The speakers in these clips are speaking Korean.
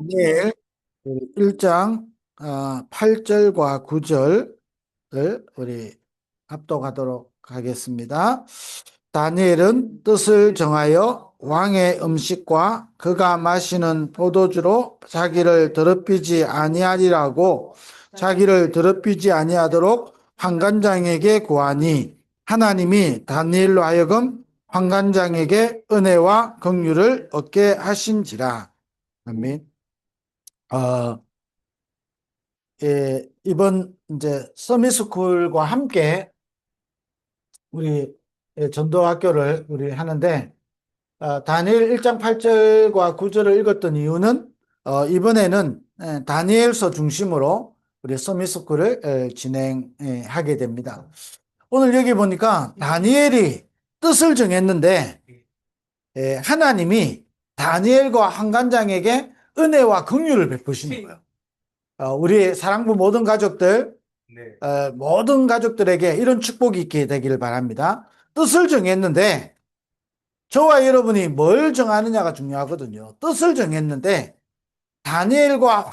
내일 1장 8절과 9절을 우리 합독하도록 하겠습니다. 다니엘은 뜻을 정하여 왕의 음식과 그가 마시는 포도주로 자기를 더럽히지 아니하도록 환관장에게 구하니 하나님이 다니엘로 하여금 환관장에게 은혜와 긍휼을 얻게 하신지라. 아멘. 어, 이번 이제 서밋스쿨과 함께 우리 전도학교를 우리 하는데 다니엘 1장 8절과 9절을 읽었던 이유는 이번에는 다니엘서 중심으로 우리 서밋스쿨을 진행하게 됩니다. 오늘 여기 보니까 다니엘이 뜻을 정했는데 하나님이 다니엘과 한관장에게 은혜와 긍휼을 베푸시는 거예요. 우리 사랑부 모든 가족들에게 이런 축복이 있게 되기를 바랍니다. 뜻을 정했는데, 저와 여러분이 뭘 정하느냐가 중요하거든요. 뜻을 정했는데, 다니엘과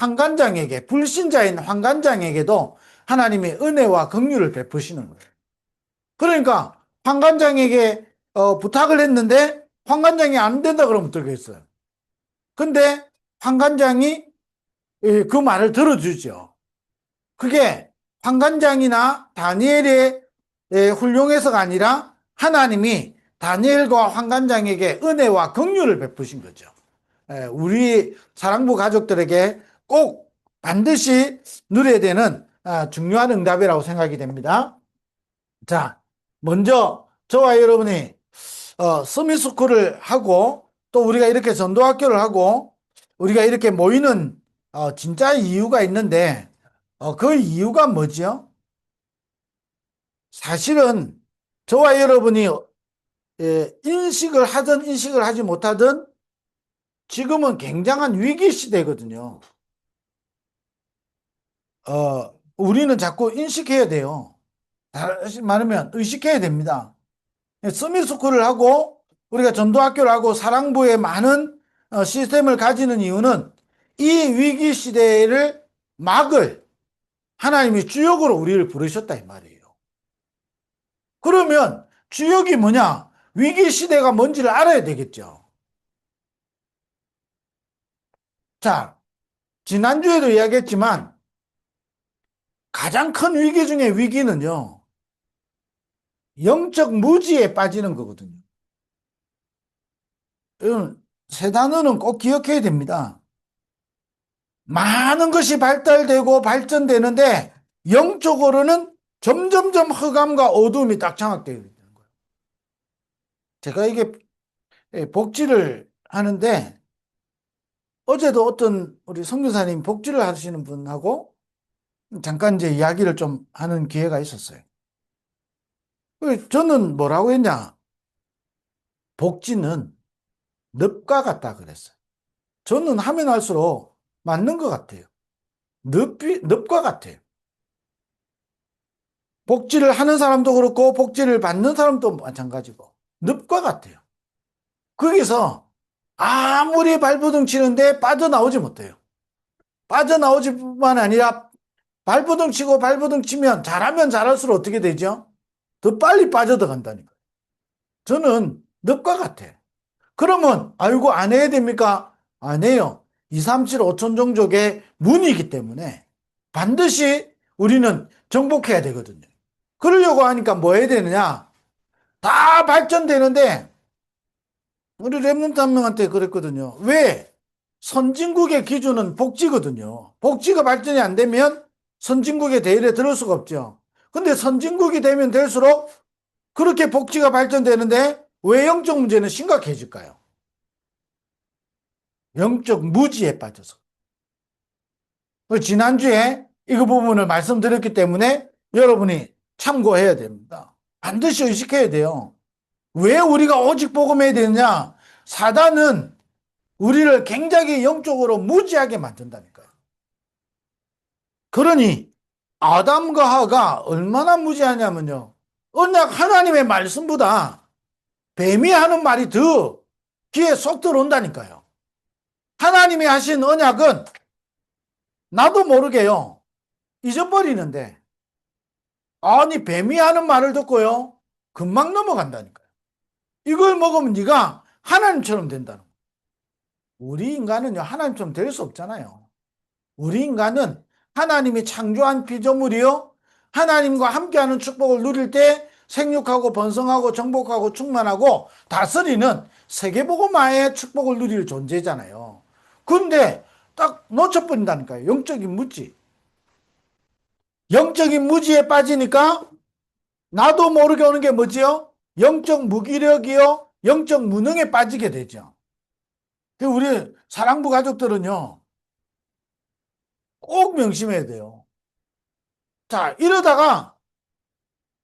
불신자인 환관장에게도 하나님이 은혜와 긍휼을 베푸시는 거예요. 그러니까, 환관장에게 부탁을 했는데, 환관장이 안 된다 그러면 어떻겠어요? 근데, 환관장이 그 말을 들어주죠. 그게 환관장이나 다니엘의 훌륭해서가 아니라 하나님이 다니엘과 환관장에게 은혜와 긍휼을 베푸신 거죠. 우리 사랑부 가족들에게 꼭 반드시 누려야 되는 중요한 응답이라고 생각이 됩니다. 자, 먼저 저와 여러분이 서밋스쿨을 하고 또 우리가 이렇게 전도학교를 하고 우리가 이렇게 모이는 진짜 이유가 있는데 그 이유가 뭐지요? 사실은 저와 여러분이 인식을 하든 인식을 하지 못하든 지금은 굉장한 위기 시대거든요. 우리는 자꾸 인식해야 돼요. 다시 말하면 의식해야 됩니다. 서밋스쿨을 하고 우리가 전도학교를 하고 사랑부에 많은 시스템을 가지는 이유는 이 위기 시대를 막을 하나님이 주역으로 우리를 부르셨다 이 말이에요. 그러면 주역이 뭐냐? 위기 시대가 뭔지를 알아야 되겠죠. 자, 지난주에도 이야기했지만 가장 큰 위기 중에 위기는요. 영적 무지에 빠지는 거거든요. 세 단어는 꼭 기억해야 됩니다. 많은 것이 발달되고 발전되는데 영적으로는 점점점 흑암과 어두움이 딱 장악되어 있는 거예요. 제가 이게 복지를 하는데 어제도 어떤 우리 선교사님 복지를 하시는 분하고 잠깐 이제 이야기를 좀 하는 기회가 있었어요. 저는 뭐라고 했냐? 복지는 늪과 같다 그랬어요. 저는 하면 할수록 맞는 것 같아요. 늪과 같아요. 복지를 하는 사람도 그렇고 복지를 받는 사람도 마찬가지고 늪과 같아요. 거기서 아무리 발버둥 치는데 빠져나오지 못해요. 빠져나오지뿐만 아니라 발버둥 치고 발버둥 치면 잘하면 잘할수록 어떻게 되죠? 더 빨리 빠져들어간다니까요. 저는 늪과 같아요. 그러면 아이고 안 해야 됩니까? 안 해요. 2, 3, 7, 5천 종족의 문이기 때문에 반드시 우리는 정복해야 되거든요. 그러려고 하니까 뭐 해야 되느냐? 다 발전되는데 우리 랩런트 한 명한테 그랬거든요. 왜? 선진국의 기준은 복지거든요. 복지가 발전이 안 되면 선진국의 대열에 들을 수가 없죠. 근데 선진국이 되면 될수록 그렇게 복지가 발전되는데 왜 영적 문제는 심각해질까요? 영적 무지에 빠져서. 지난주에 이거 부분을 말씀드렸기 때문에 여러분이 참고해야 됩니다. 반드시 의식해야 돼요. 왜 우리가 오직 복음해야 되느냐? 사단은 우리를 굉장히 영적으로 무지하게 만든다니까요. 그러니 아담과 하가 얼마나 무지하냐면요. 언약 하나님의 말씀보다 뱀이 하는 말이 더 귀에 쏙 들어온다니까요. 하나님이 하신 언약은 나도 모르게요, 잊어버리는데, 아니, 뱀이 하는 말을 듣고요, 금방 넘어간다니까요. 이걸 먹으면 네가 하나님처럼 된다는 거예요. 우리 인간은요, 하나님처럼 될 수 없잖아요. 우리 인간은 하나님이 창조한 피조물이요, 하나님과 함께하는 축복을 누릴 때 생육하고 번성하고 정복하고 충만하고 다스리는 세계복음화의 축복을 누릴 존재잖아요. 그런데 딱 놓쳐버린다니까요. 영적인 무지. 영적인 무지에 빠지니까 나도 모르게 오는 게 뭐지요? 영적 무기력이요, 영적 무능에 빠지게 되죠. 우리 사랑부 가족들은요, 꼭 명심해야 돼요. 자, 이러다가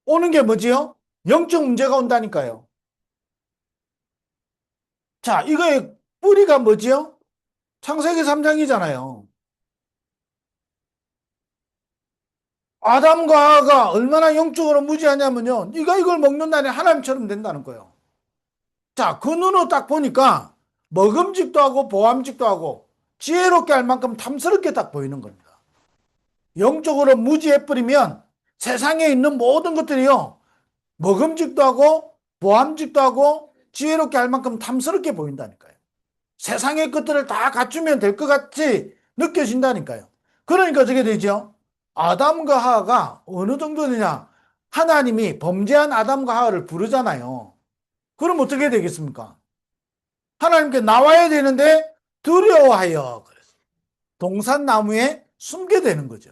오는 게 뭐지요? 영적 문제가 온다니까요. 자, 이거의 뿌리가 뭐지요? 창세기 3장이잖아요. 아담과 하와가 얼마나 영적으로 무지하냐면요, 네가 이걸 먹는 날에 하나님처럼 된다는 거예요. 자, 그 눈으로 딱 보니까 먹음직도 하고 보암직도 하고 지혜롭게 할 만큼 탐스럽게 딱 보이는 겁니다. 영적으로 무지해버리면 세상에 있는 모든 것들이요, 먹음직도 하고 보암직도 하고 지혜롭게 할 만큼 탐스럽게 보인다니까요. 세상의 것들을 다 갖추면 될 것 같이 느껴진다니까요. 그러니까 어떻게 되죠? 아담과 하와가 어느 정도 되냐? 하나님이 범죄한 아담과 하와를 부르잖아요. 그럼 어떻게 되겠습니까? 하나님께 나와야 되는데 두려워하여 그래서 동산나무에 숨게 되는 거죠.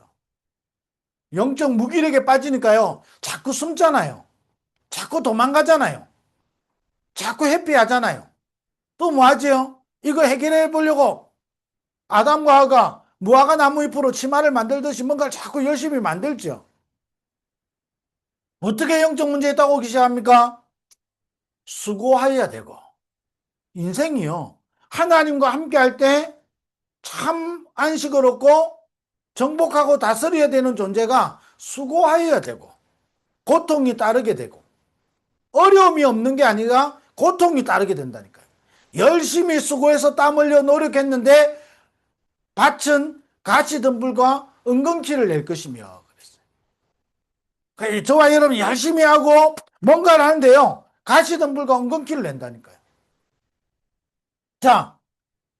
영적 무기력에 빠지니까요, 자꾸 숨잖아요. 자꾸 도망가잖아요. 자꾸 회피하잖아요. 또 뭐 하지요? 이거 해결해 보려고 아담과 하와가 무화과 나무 잎으로 치마를 만들듯이 뭔가를 자꾸 열심히 만들죠. 어떻게 영적 문제에 딱 오기 시작합니까? 수고해야 되고, 인생이요, 하나님과 함께 할 때 참 안식을 얻고 정복하고 다스려야 되는 존재가 수고해야 되고 고통이 따르게 되고, 어려움이 없는 게 아니라 고통이 따르게 된다니까요. 열심히 수고해서 땀 흘려 노력했는데 밭은 가시덤불과 은근키를 낼 것이며 그랬어요. 저와 여러분 열심히 하고 뭔가를 하는데요, 가시덤불과 은근키를 낸다니까요. 자,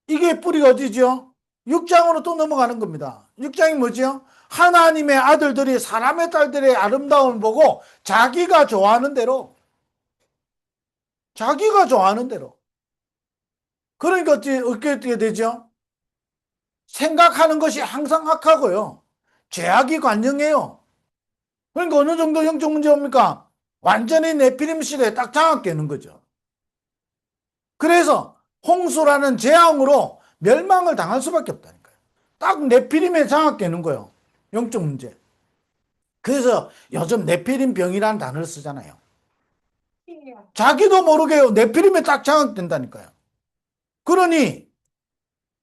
이게 뿌리가 어디죠? 6장으로 또 넘어가는 겁니다. 6장이 뭐죠? 하나님의 아들들이 사람의 딸들의 아름다움을 보고 자기가 좋아하는 대로, 자기가 좋아하는 대로. 그러니까 어떻게 되죠? 생각하는 것이 항상 악하고요, 죄악이 관영해요. 그러니까 어느 정도 영적 문제 옵니까? 완전히 네피림 시대에 딱 장악되는 거죠. 그래서 홍수라는 재앙으로 멸망을 당할 수밖에 없다니까요. 딱 네피림에 장악되는 거예요, 영적 문제. 그래서 요즘 네피림 병이라는 단어를 쓰잖아요. 자기도 모르게 네피림에 딱 장악된다니까요. 그러니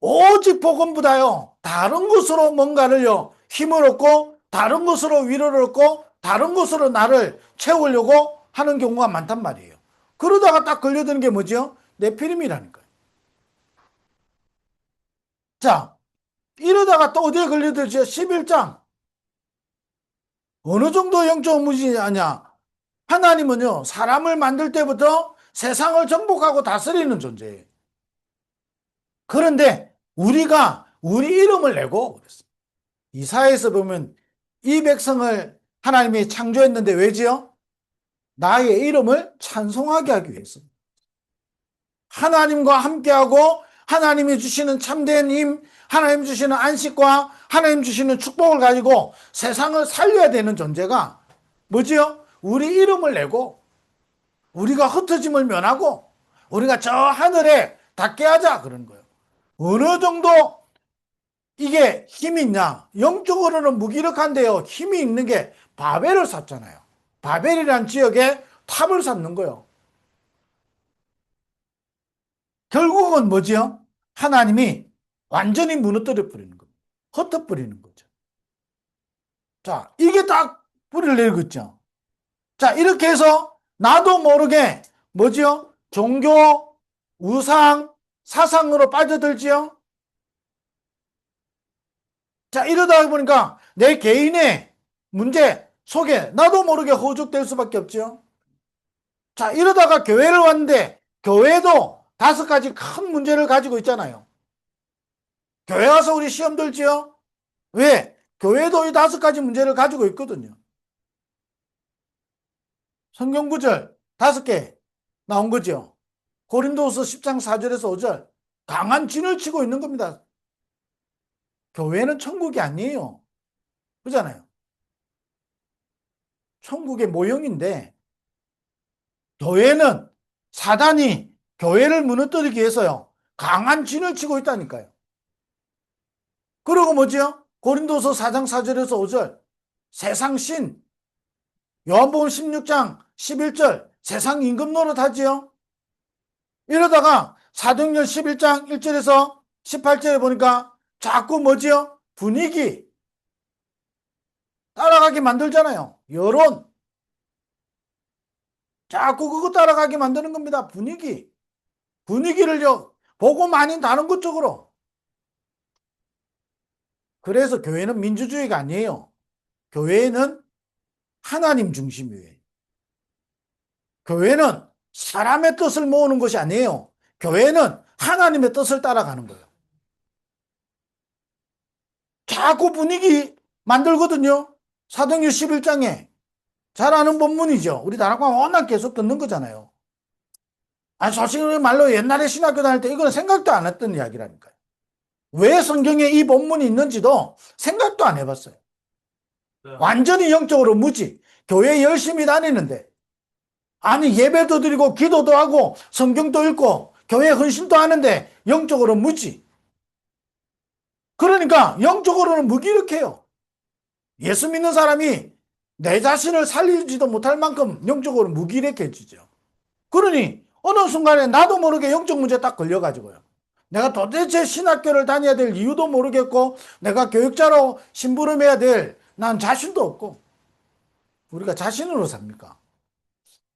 오직 복음보다요, 다른 것으로 뭔가를요, 힘을 얻고 다른 것으로 위로를 얻고 다른 것으로 나를 채우려고 하는 경우가 많단 말이에요. 그러다가 딱 걸려드는 게 뭐죠? 네피림이라니까요. 자, 이러다가 또 어디에 걸려들죠? 11장. 어느 정도 영적 무지하냐? 하나님은요, 사람을 만들 때부터 세상을 정복하고 다스리는 존재예요. 그런데 우리가 우리 이름을 내고 그랬어요. 이사야에서 보면 이 백성을 하나님이 창조했는데 왜지요? 나의 이름을 찬송하게 하기 위해서. 하나님과 함께하고 하나님이 주시는 참된 힘, 하나님 주시는 안식과 하나님 주시는 축복을 가지고 세상을 살려야 되는 존재가 뭐지요? 우리 이름을 내고 우리가 흩어짐을 면하고 우리가 저 하늘에 닿게 하자 그런 거예요. 어느 정도 이게 힘이 있냐? 영적으로는 무기력한데요, 힘이 있는 게 바벨을 샀잖아요. 바벨이란 지역에 탑을 샀는 거예요. 결국은 뭐지요? 하나님이 완전히 무너뜨려 버리는 겁니다. 흩어 버리는 거죠. 자, 이게 딱 뿌리를 내리겠죠. 자, 이렇게 해서 나도 모르게 뭐지요? 종교, 우상, 사상으로 빠져들지요. 자, 이러다 보니까 내 개인의 문제 속에 나도 모르게 허우적될 수밖에 없죠. 자, 이러다가 교회를 왔는데 교회도 5가지 큰 문제를 가지고 있잖아요. 교회 와서 우리 시험 들지요? 왜? 교회도 이 5가지 문제를 가지고 있거든요. 성경 구절 5개 나온 거죠. 고린도후서 10장 4절에서 5절. 강한 진을 치고 있는 겁니다. 교회는 천국이 아니에요. 그렇잖아요. 천국의 모형인데 교회는 사단이 교회를 무너뜨리기 위해서요. 강한 진을 치고 있다니까요. 그리고 뭐죠? 고린도서 4장 4절에서 5절. 세상 신. 요한복음 16장 11절. 세상 임금 노릇하지요. 이러다가 사도행전 11장 1절에서 18절에 보니까 자꾸 뭐지요? 분위기 따라가게 만들잖아요. 여론. 자꾸 그거 따라가게 만드는 겁니다. 분위기. 분위기를요, 보고 아닌 다른 것 쪽으로. 그래서 교회는 민주주의가 아니에요. 교회는 하나님 중심이에요. 교회는 사람의 뜻을 모으는 것이 아니에요. 교회는 하나님의 뜻을 따라가는 거예요. 자꾸 분위기 만들거든요. 사도행전 11장에 잘 아는 본문이죠. 우리 다락방 워낙 계속 듣는 거잖아요. 아니, 솔직히 말로 옛날에 신학교 다닐 때 이거는 생각도 안 했던 이야기라니까요. 왜 성경에 이 본문이 있는지도 생각도 안 해봤어요. 완전히 영적으로 무지. 교회 열심히 다니는데, 아니, 예배도 드리고 기도도 하고 성경도 읽고 교회 헌신도 하는데 영적으로 무지. 그러니까 영적으로는 무기력해요. 예수 믿는 사람이 내 자신을 살리지도 못할 만큼 영적으로 무기력해지죠. 그러니 어느 순간에 나도 모르게 영적 문제에 딱 걸려가지고요. 내가 도대체 신학교를 다녀야 될 이유도 모르겠고 내가 교육자로 심부름해야 될 난 자신도 없고. 우리가 자신으로 삽니까?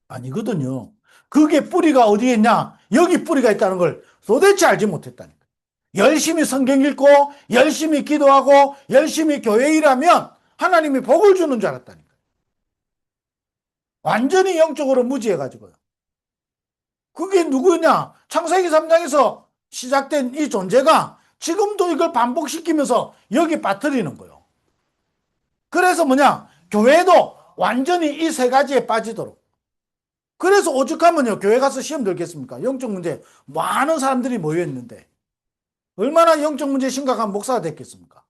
아니거든요. 그게 뿌리가 어디에 있냐? 여기 뿌리가 있다는 걸 도대체 알지 못했다니까. 열심히 성경 읽고 열심히 기도하고 열심히 교회 일하면 하나님이 복을 주는 줄 알았다니까. 완전히 영적으로 무지해가지고요. 그게 누구냐? 창세기 3장에서 시작된 이 존재가 지금도 이걸 반복시키면서 여기 빠뜨리는 거예요. 그래서 뭐냐? 교회도 완전히 이 3가지에 빠지도록. 그래서 오죽하면요, 교회 가서 시험 들겠습니까? 영적 문제 많은 사람들이 모여있는데 얼마나 영적 문제 심각한 목사가 됐겠습니까?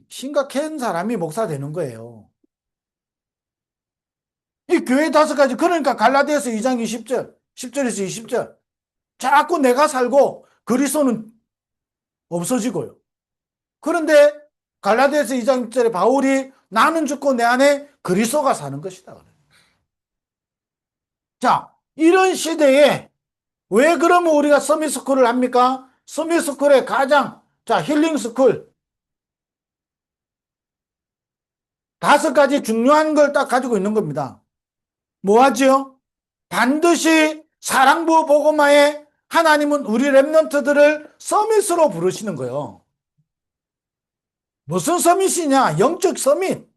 심각한 사람이 목사 되는 거예요. 이 교회 5가지, 그러니까 갈라디아서 2장 20절, 10절에서 20절. 자꾸 내가 살고 그리스도는 없어지고요. 그런데 갈라디아서 2장 1절에 바울이 나는 죽고 내 안에 그리스도가 사는 것이다. 자, 이런 시대에 왜 그러면 우리가 서밋스쿨을 합니까? 서밋스쿨의 가장, 자, 힐링스쿨. 5가지 중요한 걸 딱 가지고 있는 겁니다. 뭐 하죠? 반드시 사랑부 복음화에 하나님은 우리 렘넌트들을 서밋으로 부르시는 거예요. 무슨 서밋이냐? 영적 서밋.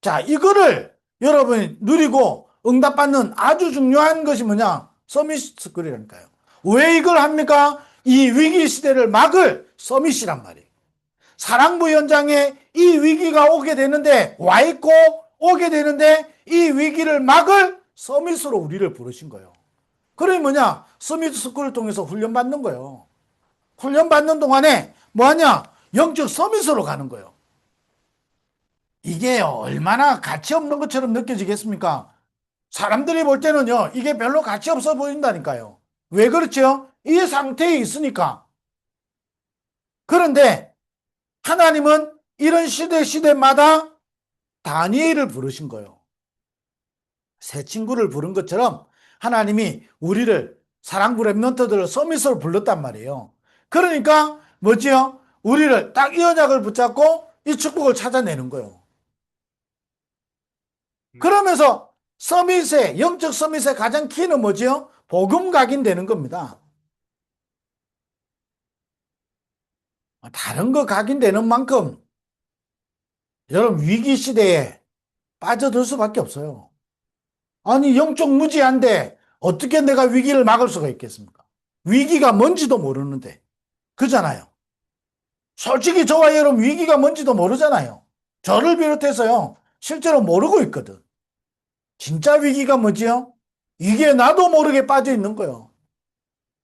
자, 이거를 여러분이 누리고 응답받는 아주 중요한 것이 뭐냐? 서밋스쿨이라니까요. 왜 이걸 합니까? 이 위기 시대를 막을 서밋이란 말이에요. 사랑부 현장에 이 위기가 오게 되는데, 와 있고 오게 되는데 이 위기를 막을 서밋으로 우리를 부르신 거예요. 그러니 뭐냐? 서밋 스쿨을 통해서 훈련받는 거예요. 훈련받는 동안에 뭐하냐? 영적 서밋으로 가는 거예요. 이게 얼마나 가치 없는 것처럼 느껴지겠습니까? 사람들이 볼 때는요, 이게 별로 가치 없어 보인다니까요. 왜 그렇죠? 이 상태에 있으니까. 그런데 하나님은 이런 시대마다 다니엘을 부르신 거예요. 새 친구를 부른 것처럼 하나님이 우리를 사랑부 렘넌트들을 서밋으로 불렀단 말이에요. 그러니까 뭐지요? 우리를 딱 이 언약을 붙잡고 이 축복을 찾아내는 거예요. 그러면서 서밋의 영적 서밋의 가장 키는 뭐지요? 복음 각인 되는 겁니다. 다른 거 각인되는 만큼 여러분 위기 시대에 빠져들 수밖에 없어요. 아니 영적 무지한데 어떻게 내가 위기를 막을 수가 있겠습니까? 위기가 뭔지도 모르는데. 그잖아요. 솔직히 저와 여러분 위기가 뭔지도 모르잖아요. 저를 비롯해서요. 실제로 모르고 있거든. 진짜 위기가 뭐지요? 이게 나도 모르게 빠져 있는 거예요.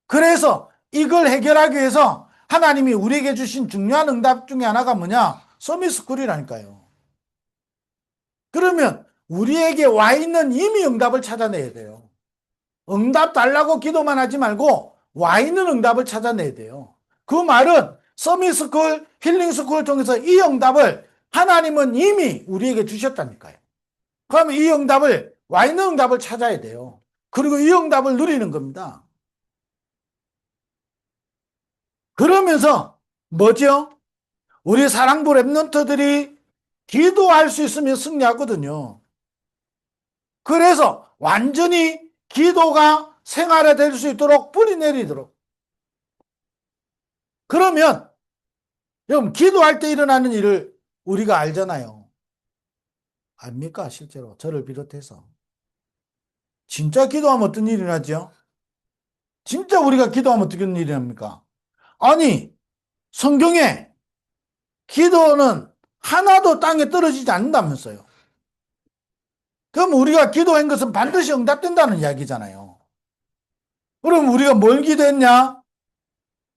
그래서 이걸 해결하기 위해서 하나님이 우리에게 주신 중요한 응답 중에 하나가 뭐냐? 서밋스쿨이라니까요. 그러면 우리에게 와 있는 이미 응답을 찾아내야 돼요. 응답 달라고 기도만 하지 말고 와 있는 응답을 찾아내야 돼요. 그 말은 서밋스쿨, 힐링스쿨을 통해서 이 응답을 하나님은 이미 우리에게 주셨다니까요. 그러면 이 응답을, 와 있는 응답을 찾아야 돼요. 그리고 이 응답을 누리는 겁니다. 그러면서 뭐죠? 우리 사랑부 랩런트들이 기도할 수 있으면 승리하거든요. 그래서 완전히 기도가 생활화될 수 있도록 뿌리 내리도록. 그러면 여러분 기도할 때 일어나는 일을 우리가 알잖아요. 압니까? 실제로 저를 비롯해서. 진짜 기도하면 어떤 일이 나죠? 진짜 우리가 기도하면 어떤 일이 납니까? 아니 성경에 기도는 하나도 땅에 떨어지지 않는다면서요. 그럼 우리가 기도한 것은 반드시 응답된다는 이야기잖아요. 그럼 우리가 뭘 기도했냐?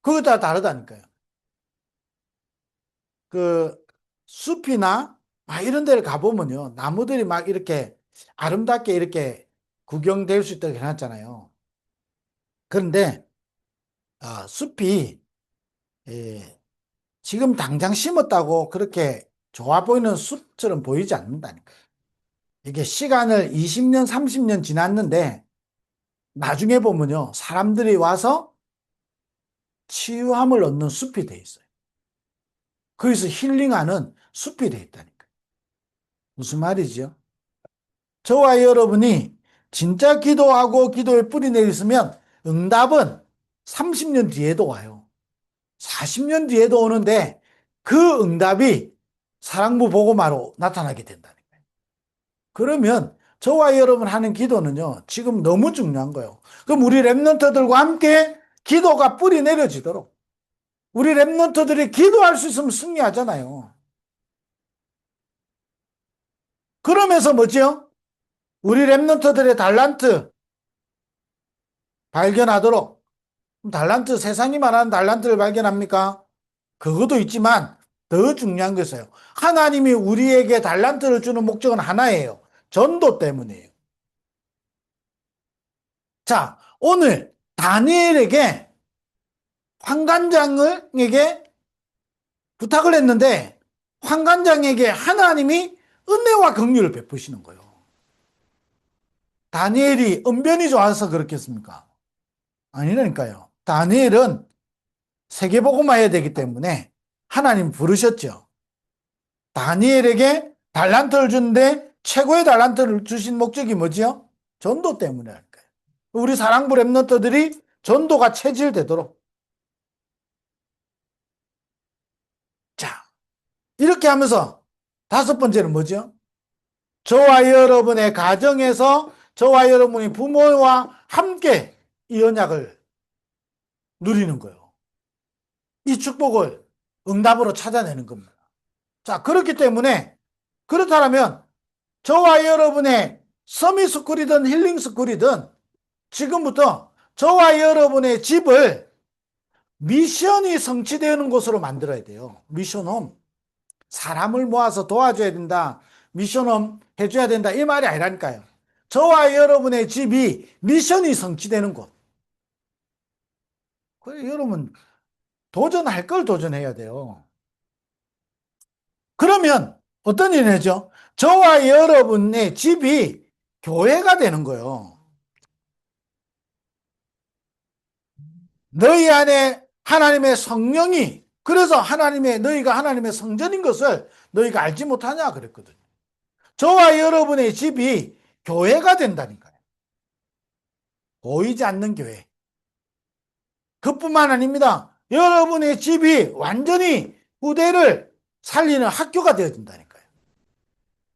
그거 다 다르다니까요. 그 숲이나 막 이런 데를 가보면요. 나무들이 막 이렇게 아름답게 이렇게 구경될 수 있도록 해놨잖아요. 그런데 숲이 예, 지금 당장 심었다고 그렇게 좋아 보이는 숲처럼 보이지 않는다니까요. 이게 시간을 20년, 30년 지났는데 나중에 보면요. 사람들이 와서 치유함을 얻는 숲이 돼 있어요. 거기서 힐링하는 숲이 돼 있다니까요. 무슨 말이죠? 저와 여러분이 진짜 기도하고 기도에 뿌리 내리으면 응답은 30년 뒤에도 와요. 40년 뒤에도 오는데 그 응답이 사랑부 복음화로 나타나게 된다니까요. 그러면 저와 여러분 하는 기도는요. 지금 너무 중요한 거예요. 그럼 우리 랩런트들과 함께 기도가 뿌리 내려지도록 우리 랩런트들이 기도할 수 있으면 승리하잖아요. 그러면서 뭐죠? 우리 랩런트들의 달란트 발견하도록 달란트 세상이 말하는 달란트를 발견합니까? 그것도 있지만 더 중요한 것이에요. 하나님이 우리에게 달란트를 주는 목적은 하나예요. 전도 때문이에요. 자, 오늘 다니엘에게 환관장에게 부탁을 했는데 환관장에게 하나님이 은혜와 긍휼을 베푸시는 거예요. 다니엘이 언변이 좋아서 그렇겠습니까? 아니라니까요. 다니엘은 세계복음화해야 되기 때문에 하나님 부르셨죠. 다니엘에게 달란트를 주는데 최고의 달란트를 주신 목적이 뭐지요? 전도 때문이랄까요. 우리 사랑부 랩런트들이 전도가 체질되도록. 자, 이렇게 하면서 다섯 번째는 뭐죠? 저와 여러분의 가정에서 저와 여러분이 부모와 함께 이 언약을 누리는 거예요. 이 축복을 응답으로 찾아내는 겁니다. 자, 그렇기 때문에 그렇다면 저와 여러분의 서밋스쿨이든 힐링스쿨이든 지금부터 저와 여러분의 집을 미션이 성취되는 곳으로 만들어야 돼요. 미션홈. 사람을 모아서 도와줘야 된다. 미션홈 해줘야 된다. 이 말이 아니라니까요. 저와 여러분의 집이 미션이 성취되는 곳. 그래, 여러분 도전할 걸 도전해야 돼요. 그러면 어떤 일이 되죠? 저와 여러분의 집이 교회가 되는 거예요. 너희 안에 하나님의 성령이 그래서 너희가 하나님의 성전인 것을 너희가 알지 못하냐 그랬거든요. 저와 여러분의 집이 교회가 된다니까요. 보이지 않는 교회. 그뿐만 아닙니다. 여러분의 집이 완전히 후대를 살리는 학교가 되어진다니까요.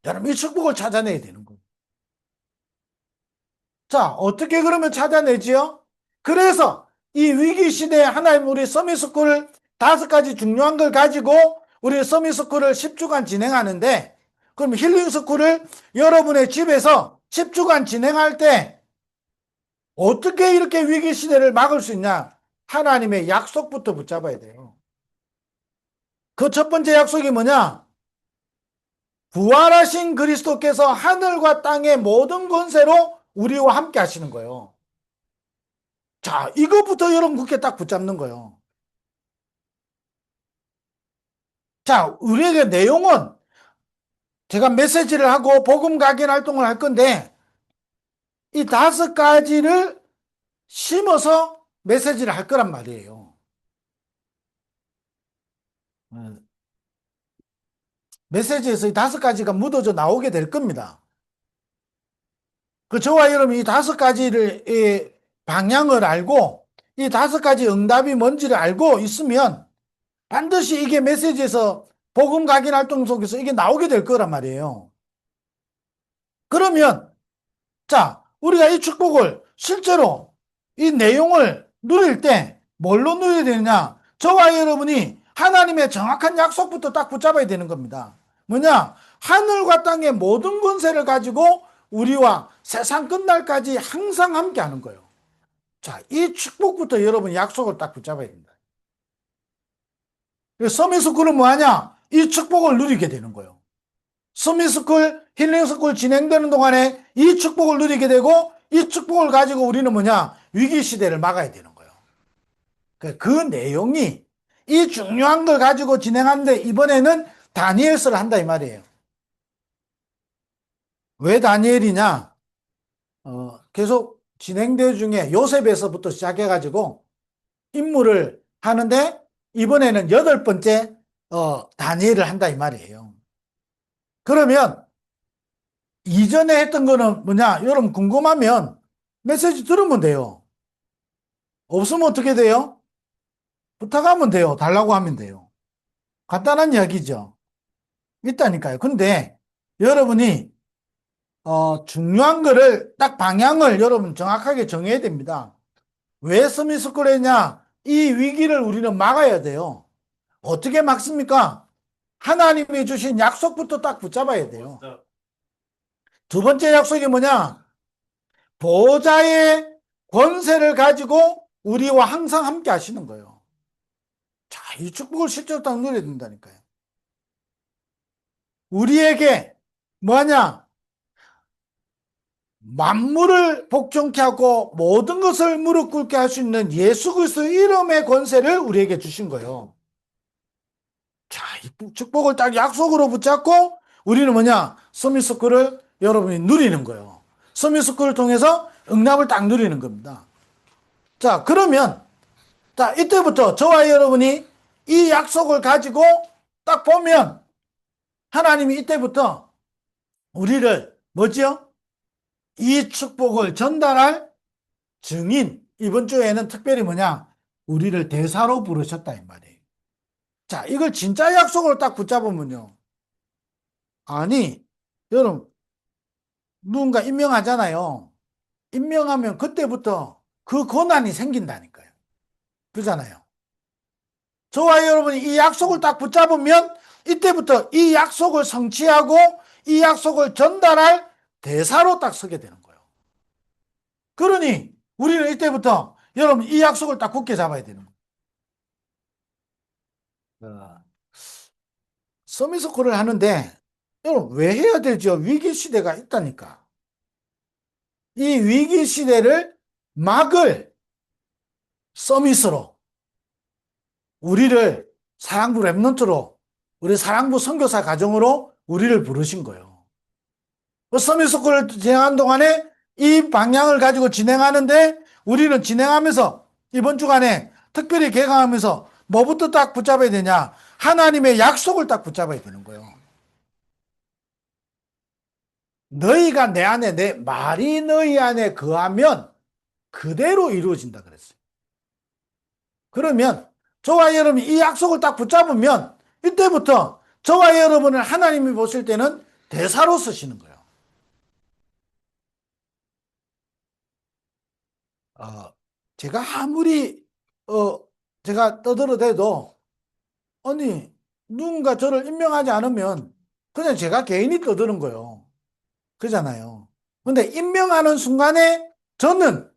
여러분, 이 축복을 찾아내야 되는 거예요. 자, 어떻게 그러면 찾아내지요? 그래서 이 위기 시대에 하나님 우리 서밋스쿨을 5가지 중요한 걸 가지고 우리 서밋스쿨을 10주간 진행하는데, 그럼 힐링스쿨을 여러분의 집에서 10주간 진행할 때 어떻게 이렇게 위기 시대를 막을 수 있냐? 하나님의 약속부터 붙잡아야 돼요. 그 첫 번째 약속이 뭐냐? 부활하신 그리스도께서 하늘과 땅의 모든 권세로 우리와 함께 하시는 거예요. 자, 이것부터 여러분 굳게 딱 붙잡는 거예요. 자, 우리에게 내용은 제가 메시지를 하고 복음 각인 활동을 할 건데 이 5가지를 심어서 메시지를 할 거란 말이에요. 메시지에서 이 5가지가 묻어져 나오게 될 겁니다. 그 저와 여러분이 이 5가지를 방향을 알고 이 5가지 응답이 뭔지를 알고 있으면 반드시 이게 메시지에서 복음 각인 활동 속에서 이게 나오게 될 거란 말이에요. 그러면 자, 우리가 이 축복을 실제로 이 내용을 누릴 때 뭘로 누려야 되느냐? 저와 여러분이 하나님의 정확한 약속부터 딱 붙잡아야 되는 겁니다. 뭐냐? 하늘과 땅의 모든 권세를 가지고 우리와 세상 끝날까지 항상 함께 하는 거예요. 자, 이 축복부터 여러분 약속을 딱 붙잡아야 된다. 서밋스쿨은 뭐하냐? 이 축복을 누리게 되는 거예요. 서밋스쿨, 힐링스쿨 진행되는 동안에 이 축복을 누리게 되고 이 축복을 가지고 우리는 뭐냐? 위기시대를 막아야 되는 거예요. 그 내용이 이 중요한 걸 가지고 진행하는데 이번에는 다니엘서를 한다 이 말이에요. 왜 다니엘이냐? 계속 진행되어 중에 요셉에서부터 시작해가지고 임무를 하는데 이번에는 8번째 다니엘을 한다 이 말이에요. 그러면 이전에 했던 거는 뭐냐? 여러분 궁금하면 메시지 들으면 돼요. 없으면 어떻게 돼요? 부탁하면 돼요. 달라고 하면 돼요. 간단한 이야기죠. 있다니까요. 근데 여러분이 중요한 거를 딱 방향을 여러분 정확하게 정해야 됩니다. 왜 서밋스쿨 했냐? 이 위기를 우리는 막아야 돼요. 어떻게 막습니까? 하나님이 주신 약속부터 딱 붙잡아야 돼요. 두 번째 약속이 뭐냐? 보좌의 권세를 가지고 우리와 항상 함께 하시는 거예요. 자, 이 축복을 실제로 딱 누려야 된다니까요. 우리에게 뭐하냐? 만물을 복종케 하고 모든 것을 무릎 꿇게 할 수 있는 예수 그리스도의 이름의 권세를 우리에게 주신 거예요. 자, 이 축복을 딱 약속으로 붙잡고 우리는 뭐냐? 서밋스쿨을 여러분이 누리는 거예요. 서밋스쿨을 통해서 응답을 딱 누리는 겁니다. 자, 그러면 자, 이때부터 저와 여러분이 이 약속을 가지고 딱 보면 하나님이 이때부터 우리를 뭐지요? 이 축복을 전달할 증인, 이번 주에는 특별히 뭐냐? 우리를 대사로 부르셨다 이 말이에요. 자, 이걸 진짜 약속으로 딱 붙잡으면요. 아니, 여러분 누군가 임명하잖아요. 임명하면 그때부터 그 권한이 생긴다니까요. 그잖아요. 저와 여러분이 이 약속을 딱 붙잡으면 이때부터 이 약속을 성취하고 이 약속을 전달할 대사로 딱 서게 되는 거예요. 그러니 우리는 이때부터 여러분 이 약속을 딱 굳게 잡아야 되는 거예요. 서밋스쿨을 하는데 여러분 왜 해야 되죠? 위기 시대가 있다니까. 이 위기 시대를 막을 서밋으로 우리를 사랑부 랩넌트로 우리 사랑부 선교사 가정으로 우리를 부르신 거예요. 서밋스쿨을 진행하는 동안에 이 방향을 가지고 진행하는데 우리는 진행하면서 이번 주간에 특별히 개강하면서 뭐부터 딱 붙잡아야 되냐? 하나님의 약속을 딱 붙잡아야 되는 거예요. 너희가 내 안에 내 말이 너희 안에 거하면 그대로 이루어진다 그랬어요. 그러면 저와 여러분이 이 약속을 딱 붙잡으면 이때부터 저와 여러분을 하나님이 보실 때는 대사로 쓰시는 거예요. 어, 제가 아무리 어, 제가 떠들어대도 아니 누군가 저를 임명하지 않으면 그냥 제가 개인이 떠드는 거예요. 그잖아요. 근데 임명하는 순간에 저는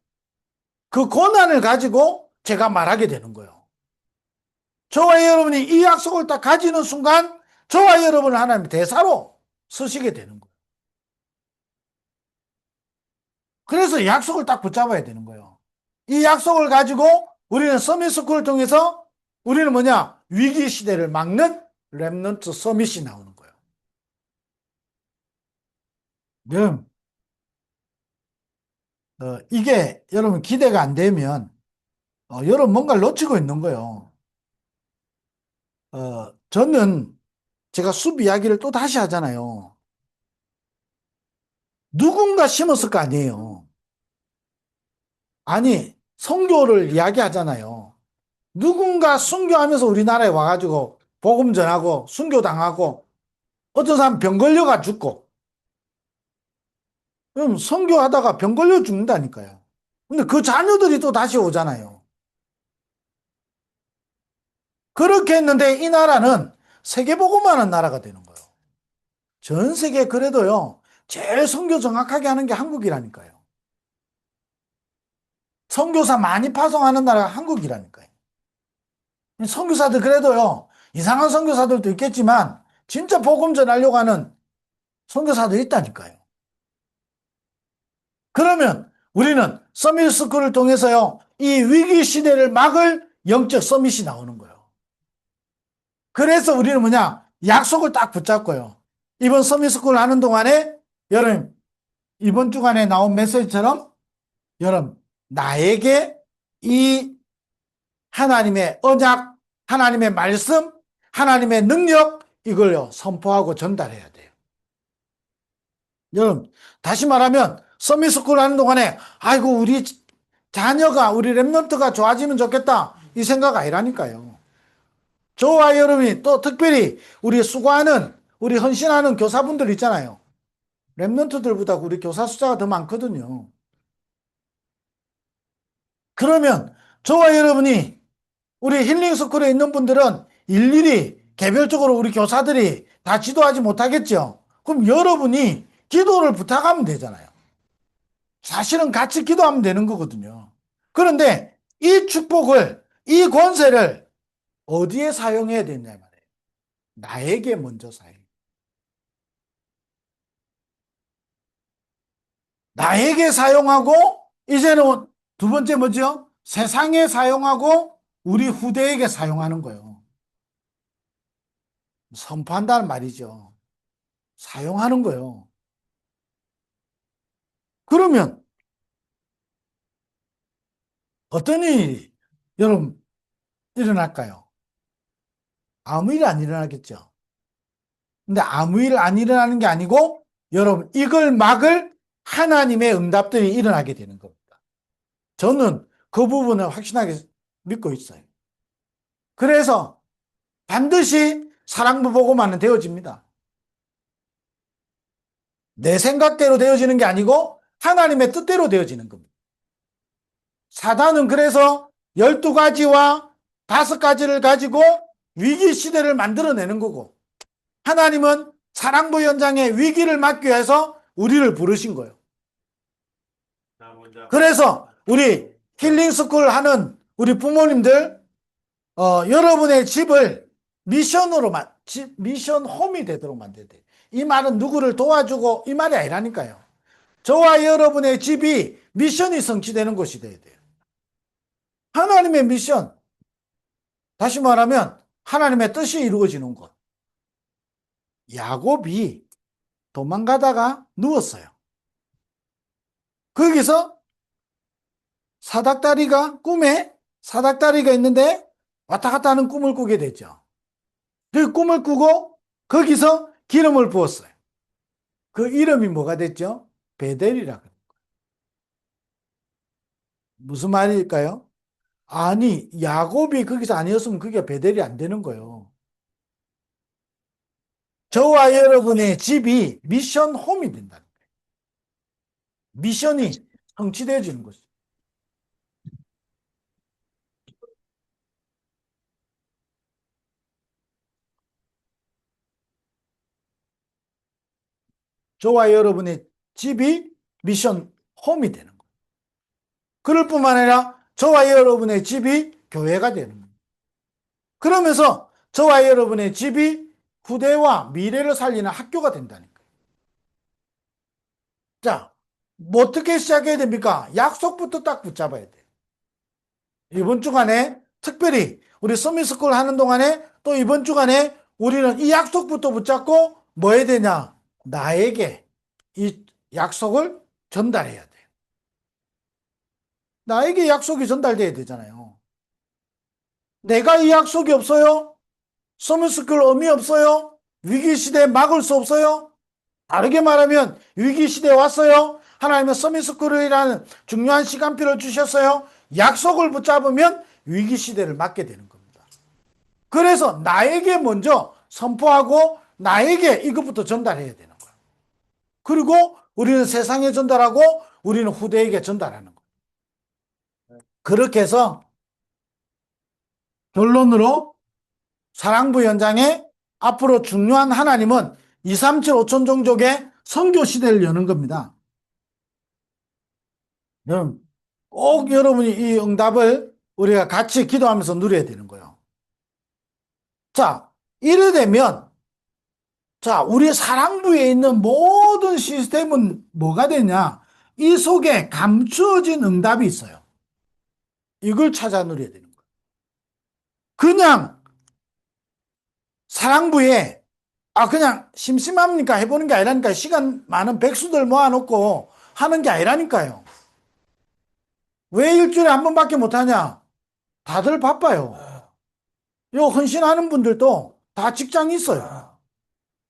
그 권한을 가지고 제가 말하게 되는 거예요. 저와 여러분이 이 약속을 딱 가지는 순간 저와 여러분을 하나님 대사로 쓰시게 되는 거예요. 그래서 약속을 딱 붙잡아야 되는 거예요. 이 약속을 가지고 우리는 서밋스쿨을 통해서 우리는 뭐냐? 위기 시대를 막는 렘넌트 서밋이 나오는 거예요. 여러분, 이게 여러분 기대가 안 되면 여러분 뭔가를 놓치고 있는 거예요. 저는 제가 숲 이야기를 또 다시 하잖아요. 누군가 심었을 거 아니에요. 아니, 선교를 이야기하잖아요. 누군가 순교하면서 우리나라에 와가지고 복음 전하고 순교당하고 어떤 사람 병 걸려가 죽고 그럼 선교하다가 병 걸려 죽는다니까요. 근데 그 자녀들이 또 다시 오잖아요. 그렇게 했는데 이 나라는 세계복음하는 나라가 되는 거예요. 전 세계 그래도요. 제일 선교 정확하게 하는 게 한국이라니까요. 선교사 많이 파송하는 나라가 한국이라니까요. 선교사들 그래도요. 이상한 선교사들도 있겠지만 진짜 복음 전하려고 하는 선교사도 있다니까요. 그러면 우리는 서밋스쿨을 통해서요. 이 위기 시대를 막을 영적 서밋이 나오는 거예요. 그래서 우리는 뭐냐? 약속을 딱 붙잡고요. 이번 서밋스쿨 하는 동안에 여러분 이번 주간에 나온 메시지처럼 여러분 나에게 이 하나님의 언약, 하나님의 말씀, 하나님의 능력 이걸요 선포하고 전달해야 돼요. 여러분 다시 말하면 서밋스쿨 하는 동안에 아이고 우리 자녀가 우리 랩런트가 좋아지면 좋겠다 이 생각 아니라니까요. 저와 여러분이 또 특별히 우리 수고하는 우리 헌신하는 교사분들 있잖아요. 랩런트들보다 우리 교사 숫자가 더 많거든요. 그러면 저와 여러분이 우리 힐링스쿨에 있는 분들은 일일이 개별적으로 우리 교사들이 다 지도하지 못하겠죠. 그럼 여러분이 기도를 부탁하면 되잖아요. 사실은 같이 기도하면 되는 거거든요. 그런데 이 축복을, 이 권세를 어디에 사용해야 되냐 말이에요. 나에게 먼저 사용. 나에게 사용하고 이제는 두 번째 뭐죠? 세상에 사용하고 우리 후대에게 사용하는 거예요. 선포한다는 말이죠. 사용하는 거예요. 그러면 어떤 일이 여러분 일어날까요? 아무 일 안 일어나겠죠. 근데 아무 일 안 일어나는 게 아니고 여러분 이걸 막을 하나님의 응답들이 일어나게 되는 겁니다. 저는 그 부분을 확신하게 믿고 있어요. 그래서 반드시 사랑부 복음화는 되어집니다. 내 생각대로 되어지는 게 아니고 하나님의 뜻대로 되어지는 겁니다. 사단은 그래서 12가지와 5가지를 가지고 위기 시대를 만들어내는 거고 하나님은 사랑부 현장의 위기를 막기 위해서 우리를 부르신 거예요. 그래서 우리 힐링스쿨 하는 우리 부모님들 여러분의 집을 미션으로 미션 홈이 되도록 만들어야 돼요. 이 말은 누구를 도와주고 이 말이 아니라니까요. 저와 여러분의 집이 미션이 성취되는 곳이 돼야 돼요. 하나님의 미션. 다시 말하면 하나님의 뜻이 이루어지는 곳. 야곱이 도망가다가 누웠어요. 거기서 꿈에 사닥다리가 있는데 왔다 갔다 하는 꿈을 꾸게 되죠. 그 꿈을 꾸고 거기서 기름을 부었어요. 그 이름이 뭐가 됐죠? 베델이라고. 무슨 말일까요? 아니, 야곱이 거기서 아니었으면 그게 베델이 안 되는 거예요. 저와 여러분의 집이 미션 홈이 된다. 미션이 성취되어지는 것이죠. 저와 여러분의 집이 미션 홈이 되는 거예요. 그럴 뿐만 아니라 저와 여러분의 집이 교회가 되는 거예요. 그러면서 저와 여러분의 집이 후대와 미래를 살리는 학교가 된다니까요. 자, 뭐 어떻게 시작해야 됩니까? 약속부터 딱 붙잡아야 돼요. 이번 주간에 특별히 우리 서밋스쿨 하는 동안에 또 이번 주간에 우리는 이 약속부터 붙잡고 뭐 해야 되냐? 나에게 이 약속을 전달해야 돼요. 나에게 약속이 전달돼야 되잖아요. 내가 이 약속이 없어요? 서밋스쿨 의미 없어요? 위기 시대에 막을 수 없어요? 다르게 말하면 위기 시대에 왔어요. 하나님은 서밋스쿨이라는 중요한 시간표를 주셨어요. 약속을 붙잡으면 위기 시대를 맞게 되는 겁니다. 그래서 나에게 먼저 선포하고 나에게 이것부터 전달해야 되는 거예요. 그리고 우리는 세상에 전달하고 우리는 후대에게 전달하는 거예요. 그렇게 해서 결론으로 사랑부 현장에 앞으로 중요한 하나님은 237 5천 종족의 선교 시대를 여는 겁니다. 여러분, 꼭 여러분이 이 응답을 우리가 같이 기도하면서 누려야 되는 거예요. 자, 이래 되면, 자, 우리 사랑부에 있는 모든 시스템은 뭐가 되냐? 이 속에 감추어진 응답이 있어요. 이걸 찾아 누려야 되는 거예요. 그냥 사랑부에, 그냥 심심합니까? 해보는 게 아니라니까요. 시간 많은 백수들 모아놓고 하는 게 아니라니까요. 왜 일주일에 한 번밖에 못하냐? 다들 바빠요. 요 헌신하는 분들도 다 직장이 있어요.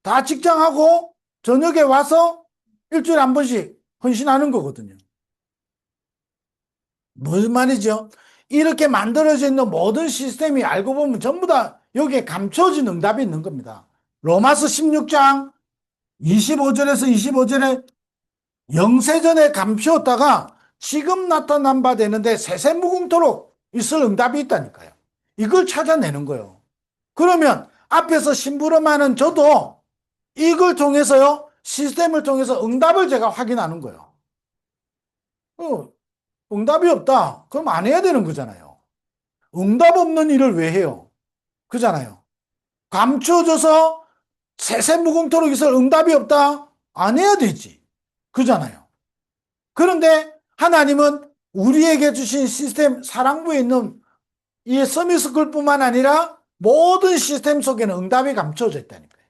다 직장하고 저녁에 와서 일주일에 한 번씩 헌신하는 거거든요. 무슨 말이죠? 이렇게 만들어져 있는 모든 시스템이 알고 보면 전부 다 여기에 감춰진 응답이 있는 겁니다. 로마서 16장 25절에서 25절에 영세전에 감추었다가 지금 나타난 바 되는데 세세무궁토록 있을 응답이 있다니까요. 이걸 찾아내는 거예요. 그러면 앞에서 심부름하는 저도 이걸 통해서요, 시스템을 통해서 응답을 제가 확인하는 거예요. 응답이 없다. 그럼 안 해야 되는 거잖아요. 응답 없는 일을 왜 해요? 그잖아요. 감춰져서 세세무궁토록 있을 응답이 없다. 안 해야 되지. 그잖아요. 그런데 하나님은 우리에게 주신 시스템, 사랑부에 있는 이 서밋스쿨뿐만 아니라 모든 시스템 속에는 응답이 감춰져 있다니까요.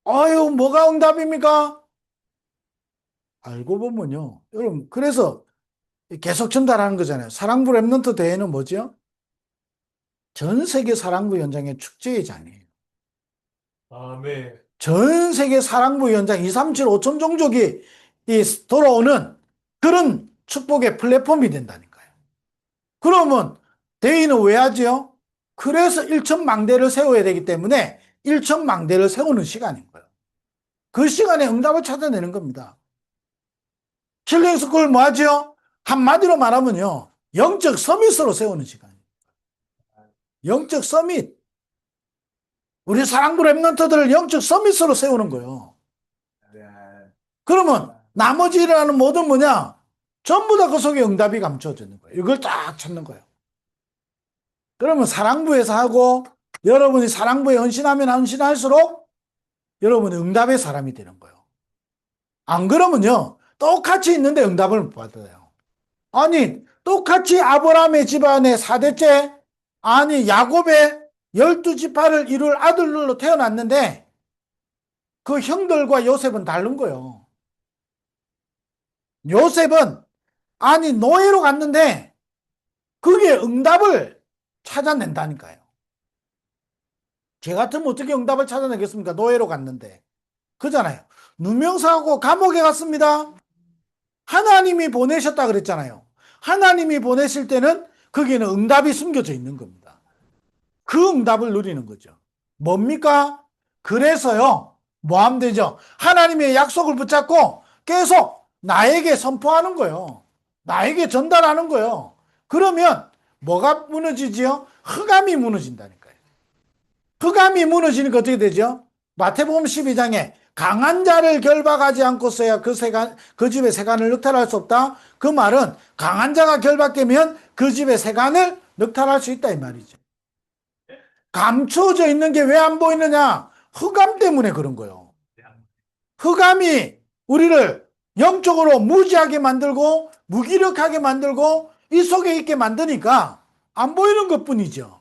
아유, 뭐가 응답입니까? 알고 보면요. 여러분, 그래서 계속 전달하는 거잖아요. 사랑부 랩넌트 대회는 뭐죠? 전 세계 사랑부 현장의 축제의 장이에요. 아멘. 전 세계 사랑부 현장 237 5천 종족이 돌아오는 그런 축복의 플랫폼이 된다니까요. 그러면 대회는 왜 하죠? 그래서 1천망대를 세워야 되기 때문에 1천망대를 세우는 시간인 거예요. 그 시간에 응답을 찾아내는 겁니다. 킬링스쿨 뭐 하죠? 한마디로 말하면요, 영적 서밋으로 세우는 시간이에요. 영적 서밋. 우리 사랑부 랩런트들을 영적 서밋으로 세우는 거예요. 그러면 나머지 일하는 모든 뭐냐? 전부 다 그 속에 응답이 감춰져 있는 거예요. 이걸 딱 찾는 거예요. 그러면 사랑부에서 하고 여러분이 사랑부에 헌신하면 헌신할수록 여러분이 응답의 사람이 되는 거예요. 안 그러면요, 똑같이 있는데 응답을 못 받아요. 아니, 똑같이 아브라함의 집안의 4대째, 아니, 야곱의 12지파를 이룰 아들로 태어났는데 그 형들과 요셉은 다른 거예요. 요셉은, 아니, 노예로 갔는데 그게 응답을 찾아낸다니까요. 제 같으면 어떻게 응답을 찾아내겠습니까? 노예로 갔는데. 그잖아요. 누명사하고 감옥에 갔습니다. 하나님이 보내셨다 그랬잖아요. 하나님이 보내실 때는 거기에는 응답이 숨겨져 있는 겁니다. 그 응답을 누리는 거죠. 뭡니까? 그래서요, 뭐 하면 되죠? 하나님의 약속을 붙잡고 계속 나에게 선포하는 거예요. 나에게 전달하는 거예요. 그러면 뭐가 무너지지요? 흑암이 무너진다니까요. 흑암이 무너지니까 어떻게 되죠? 마태복음 12장에 강한 자를 결박하지 않고서야 그 집의 세간을 늑탈할 수 없다. 그 말은 강한 자가 결박되면 그 집의 세간을 늑탈할 수 있다 이 말이죠. 감춰져 있는 게 왜 안 보이느냐? 흑암 때문에 그런 거예요. 흑암이 우리를 영적으로 무지하게 만들고 무기력하게 만들고 이 속에 있게 만드니까 안 보이는 것뿐이죠.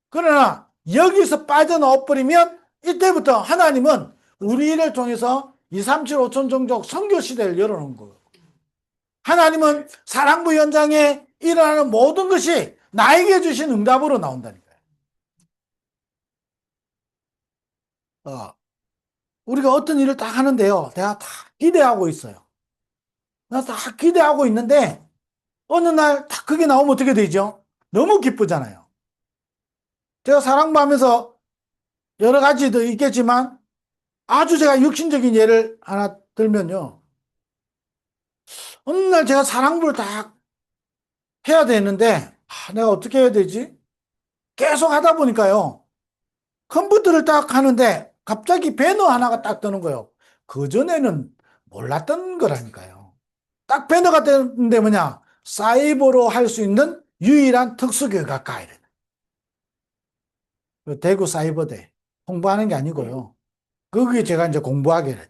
그러나 여기서 빠져나와 버리면 이때부터 하나님은 우리를 통해서 2, 3, 7, 5천 종족 선교 시대를 열어놓은 거예요. 하나님은 사랑부 현장에 일어나는 모든 것이 나에게 주신 응답으로 나온다니까요. 우리가 어떤 일을 딱 하는데요. 내가 다 기대하고 있어요. 내가 다 기대하고 있는데 어느 날 딱 그게 나오면 어떻게 되죠? 너무 기쁘잖아요. 제가 사랑부 하면서 여러 가지도 있겠지만 아주 제가 육신적인 예를 하나 들면요. 어느 날 제가 사랑부를 딱 해야 되는데 내가 어떻게 해야 되지? 계속 하다 보니까요. 컴퓨터를 딱 하는데 갑자기 배너 하나가 딱 뜨는 거예요. 그전에는 몰랐던 거라니까요. 딱 배너가 뜨는데 뭐냐? 사이버로 할 수 있는 유일한 특수교육학과 이래. 대구 사이버대 홍보하는 게 아니고요. 그게 제가 이제 공부하게 돼.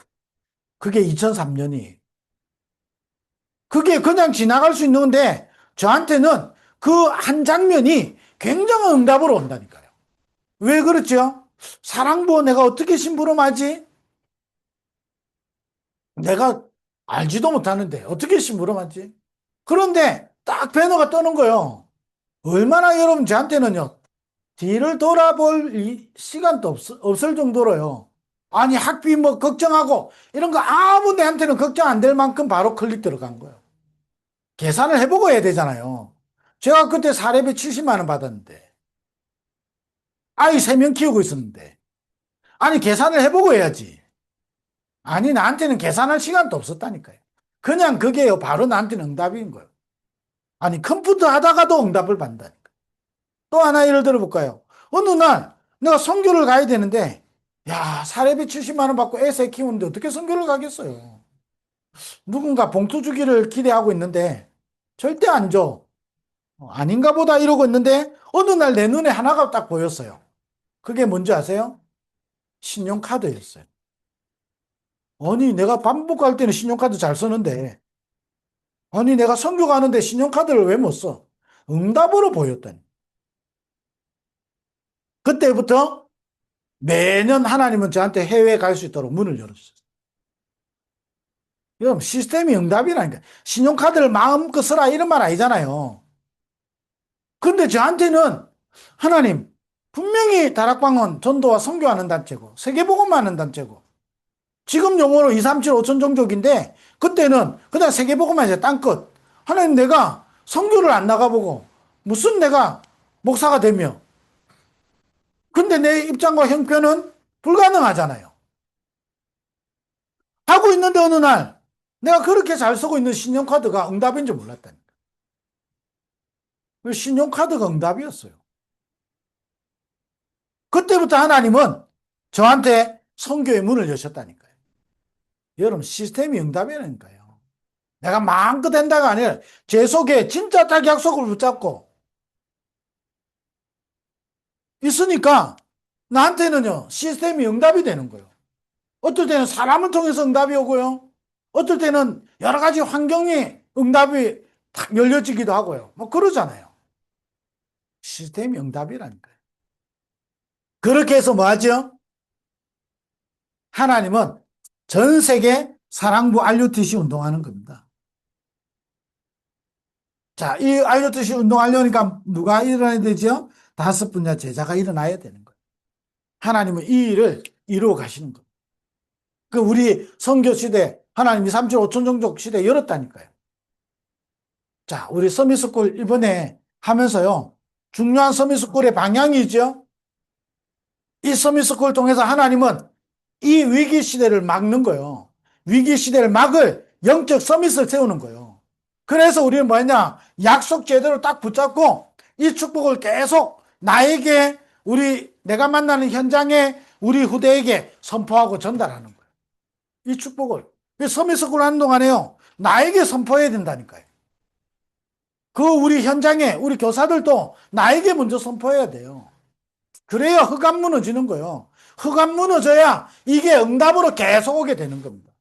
그게 2003년이에요. 그게 그냥 지나갈 수 있는데 저한테는 그 한 장면이 굉장한 응답으로 온다니까요. 왜 그렇죠? 사랑부 내가 어떻게 심부름하지? 내가 알지도 못하는데 어떻게 심부름하지? 그런데 딱 배너가 뜨는 거예요. 얼마나 여러분 저한테는요. 뒤를 돌아볼 시간도 없을 정도로요. 아니 학비 뭐 걱정하고 이런 거 아무 내한테는 걱정 안 될 만큼 바로 클릭 들어간 거예요. 계산을 해보고 해야 되잖아요. 제가 그때 사례비 70만 원 받았는데 아이 3명 키우고 있었는데 아니 계산을 해보고 해야지. 아니 나한테는 계산할 시간도 없었다니까요. 그냥 그게요 바로 나한테는 응답인 거예요. 아니 컴퓨터 하다가도 응답을 받는다니까. 또 하나 예를 들어볼까요? 어느 날 내가 선교를 가야 되는데 야 사례비 70만 원 받고 애새 키우는데 어떻게 선교를 가겠어요. 누군가 봉투 주기를 기대하고 있는데 절대 안 줘. 아닌가 보다 이러고 있는데 어느 날 내 눈에 하나가 딱 보였어요. 그게 뭔지 아세요? 신용카드였어요. 아니 내가 반복할 때는 신용카드 잘 쓰는데 아니 내가 선교 가는데 신용카드를 왜 못 써? 응답으로 보였다니. 그때부터 매년 하나님은 저한테 해외에 갈 수 있도록 문을 열어주셨어요. 여러분 시스템이 응답이라니까. 신용카드를 마음껏 쓰라 이런 말 아니잖아요. 근데 저한테는 하나님 분명히 다락방은 전도와 선교하는 단체고 세계복음만 하는 단체고 지금 용어로 2, 3, 7, 5천 종족인데 그때는 그냥 세계복음만 이제 땅끝. 하나님 내가 선교를 안 나가보고 무슨 내가 목사가 되며 근데 내 입장과 형편은 불가능하잖아요. 하고 있는데 어느 날 내가 그렇게 잘 쓰고 있는 신용카드가 응답인 줄 몰랐다니까. 신용카드가 응답이었어요. 그때부터 하나님은 저한테 선교의 문을 여셨다니까요. 여러분 시스템이 응답이라니까요. 내가 마음껏 된다가 아니라 제 속에 진짜 딱 약속을 붙잡고 있으니까 나한테는요 시스템이 응답이 되는 거예요. 어떨 때는 사람을 통해서 응답이 오고요. 어떨 때는 여러 가지 환경이 응답이 탁 열려지기도 하고요. 뭐 그러잖아요. 시스템이 응답이라니까요. 그렇게 해서 뭐 하죠? 하나님은 전 세계 사랑부 RUTC 운동하는 겁니다. 자, 이 RUTC 운동하려니까 누가 일어나야 되죠? 5분야 제자가 일어나야 되는 거예요. 하나님은 이 일을 이루어 가시는 거예요. 그 우리 선교 시대, 하나님이 3천 5천 종족 시대 열었다니까요. 자, 우리 서밋스쿨 이번에 하면서요. 중요한 서밋스쿨의 방향이죠. 이 서밋스쿨을 통해서 하나님은 이 위기 시대를 막는 거예요. 위기 시대를 막을 영적 서밋을 세우는 거예요. 그래서 우리는 뭐냐? 약속 제대로 딱 붙잡고 이 축복을 계속 나에게 내가 만나는 현장에 우리 후대에게 선포하고 전달하는 거예요. 이 축복을. 서밋스쿨 하는 동안에요. 나에게 선포해야 된다니까요. 우리 현장에 우리 교사들도 나에게 먼저 선포해야 돼요. 그래야 흑암 무너지는 거예요. 흑암 무너져야 이게 응답으로 계속 오게 되는 겁니다.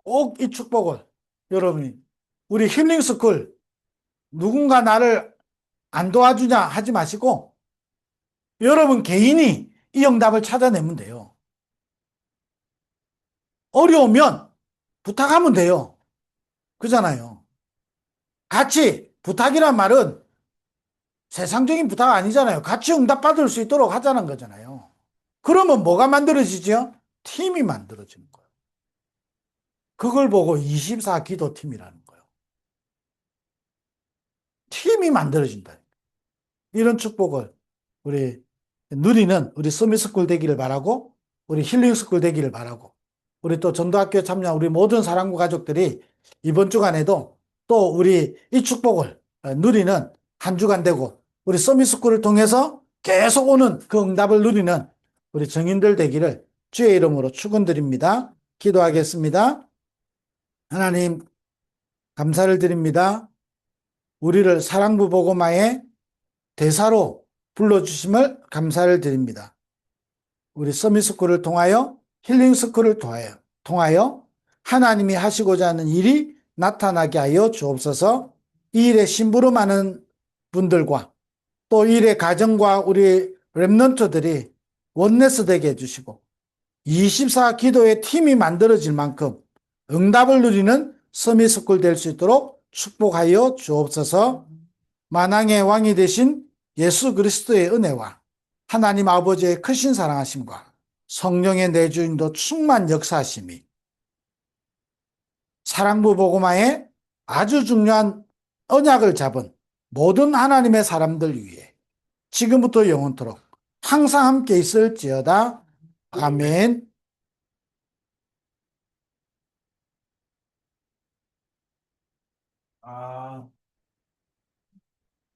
꼭 이 축복을 여러분이 우리 힐링스쿨 누군가 나를 안 도와주냐 하지 마시고 여러분 개인이 이 응답을 찾아내면 돼요. 어려우면 부탁하면 돼요. 그잖아요. 같이 부탁이란 말은 세상적인 부탁 아니잖아요. 같이 응답받을 수 있도록 하자는 거잖아요. 그러면 뭐가 만들어지죠? 팀이 만들어지는 거예요. 그걸 보고 24 기도팀이라는 거예요. 팀이 만들어진다. 이런 축복을 우리 누리는 우리 서밋스쿨 되기를 바라고 우리 힐링스쿨 되기를 바라고 우리 또 전도학교에 참여한 우리 모든 사랑부 가족들이 이번 주간에도 또 우리 이 축복을 누리는 한 주간 되고 우리 서밋스쿨을 통해서 계속 오는 그 응답을 누리는 우리 정인들 되기를 주의 이름으로 축원드립니다. 기도하겠습니다. 하나님 감사를 드립니다. 우리를 사랑부 복음화의 대사로 불러주심을 감사를 드립니다. 우리 서밋스쿨을 통하여 힐링스쿨을 통하여 하나님이 하시고자 하는 일이 나타나게 하여 주옵소서. 이 일에 심부름하는 분들과 또 이 일의 가정과 우리 렘넌트들이 원네스 되게 해주시고 24 기도의 팀이 만들어질 만큼 응답을 누리는 서밋스쿨 될 수 있도록 축복하여 주옵소서. 만왕의 왕이 되신 예수 그리스도의 은혜와 하나님 아버지의 크신 사랑하심과 성령의 내주인도 충만 역사하심이 사랑부 복음화에 아주 중요한 언약을 잡은 모든 하나님의 사람들 위해 지금부터 영원토록 항상 함께 있을지어다. 아멘. 아.